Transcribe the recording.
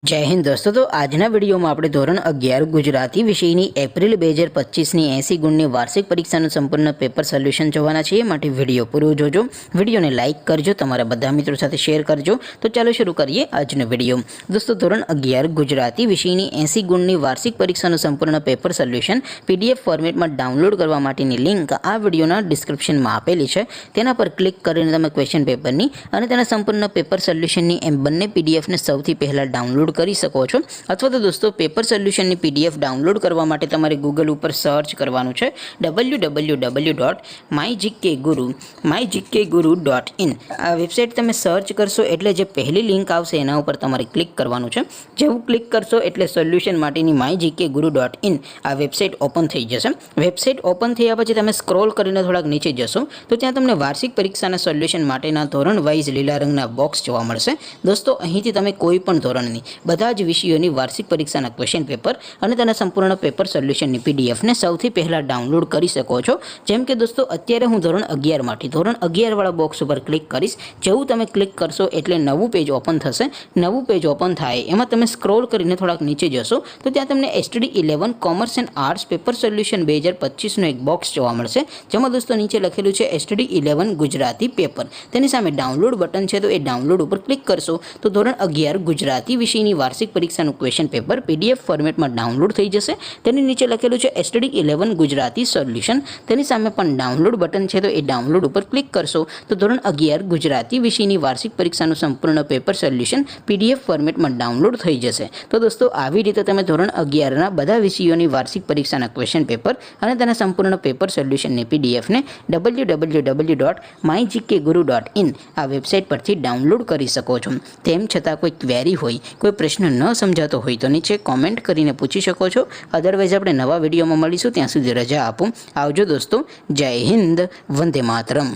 जय हिंद दोस्तों। तो આજના વિડીયોમાં આપણે ધોરણ 11 ગુજરાતી વિષયની એપ્રિલ 2025ની 80 ગુણની વાર્ષિક પરીક્ષાનું સંપૂર્ણ પેપર સોલ્યુશન જોવાના છીએ। માટે વિડીયો પૂરો જોજો, વિડીયોને લાઇક કરજો, તમારા બધા મિત્રો સાથે શેર કરજો। તો ચાલો શરૂ કરીએ આજનો વિડીયો। દોસ્તો ધોરણ 11 ગુજરાતી વિષયની 80 ગુણની વાર્ષિક પરીક્ષાનું સંપૂર્ણ પેપર સોલ્યુશન પીડીએફ ફોર્મેટમાં ડાઉનલોડ કરવા માટેની લિંક આ વિડીયોના ડિસ્ક્રિપ્શનમાં આપેલી છે। તેના પર ક્લિક કરીને તમે ક્વેશ્ચન પેપરની અને તેના સંપૂર્ણ પેપર સોલ્યુશનની એમ બંને પીડીએફને સૌથી પહેલાં ડાઉનલોડ કરી શકો છો। અથવા તો દોસ્તો પેપર સોલ્યુશનની પીડીએફ ડાઉનલોડ કરવા માટે તમારે ગૂગલ ઉપર સર્ચ કરવાનું છે www.mygkguru.in। આ વેબસાઇટ તમે સર્ચ કરશો એટલે જે પહેલી લિંક આવશે એના ઉપર તમારે ક્લિક કરવાનું છે। જેવું ક્લિક કરશો એટલે સોલ્યુશન માટેની mygkguru.in આ વેબસાઇટ ઓપન થઈ જશે। વેબસાઇટ ઓપન થયા પછી તમે સ્ક્રોલ કરીને થોડાક નીચે જશો તો ત્યાં તમને વાર્ષિક પરીક્ષાના સોલ્યુશન માટેના ધોરણ વાઇઝ લીલા રંગના બોક્સ જોવા મળશે। દોસ્તો અહીંથી તમે કોઈ પણ ધોરણની બધા જ વિષયોની વાર્ષિક પરીક્ષાના ક્વેશ્ચન પેપર અને તેના સંપૂર્ણ પેપર સોલ્યુશનની પીડીએફને સૌથી પહેલાં ડાઉનલોડ કરી શકો છો। જેમ કે દોસ્તો અત્યારે હું ધોરણ 11 માટે ધોરણ 11 વાળા બોક્સ ઉપર ક્લિક કરીશ। જેવું તમે ક્લિક કરશો એટલે નવું પેજ ઓપન થશે। નવું પેજ ઓપન થાય એમાં તમે સ્ક્રોલ કરીને થોડાક નીચે જશો તો ત્યાં તમને STD 11 commerce and arts paper solution 2025નું એક બોક્સ જોવા મળશે। જેમાં દોસ્તો નીચે લખેલું છે STD 11 ગુજરાતી પેપર। તેની સામે ડાઉનલોડ બટન છે તો એ ડાઉનલોડ ઉપર ક્લિક કરશો તો ધોરણ 11 ગુજરાતી વિષયની વાર્ષિક પરીક્ષાનું ક્વેશ્ચન પેપર પીડીએફ ફોર્મેટમાં ડાઉનલોડ થઈ જશે। તેની નીચે લખેલું છે STD 11 ગુજરાતી સોલ્યુશન। તેની સામે પણ ડાઉનલોડ બટન છે તો એ ડાઉનલોડ ઉપર ક્લિક કરશો તો ધોરણ 11 ગુજરાતી વિષયની વાર્ષિક પરીક્ષાનું સંપૂર્ણ પેપર સોલ્યુશન પીડીએફ ફોર્મેટમાં ડાઉનલોડ થઈ જશે। તો દોસ્તો આવી રીતે તમે ધોરણ 11ના બધા વિષયોની વાર્ષિક પરીક્ષાના ક્વેશ્ચન પેપર અને તેના સંપૂર્ણ પેપર સોલ્યુશનની પીડીએફને www.mygkguru.in આ વેબસાઇટ પરથી ડાઉનલોડ કરી શકો છો। તેમ છતાં કોઈ ક્વેરી હોય, કોઈ પ્રશ્ન ન સમજાતો હોય તો નીચે કોમેન્ટ કરીને પૂછી શકો છો। અદરવાઇઝ આપણે નવા વિડીયોમાં મળીશું, ત્યાં સુધી રજા આપો। આવજો દોસ્તો। જય હિન્દ, વંદે માતરમ।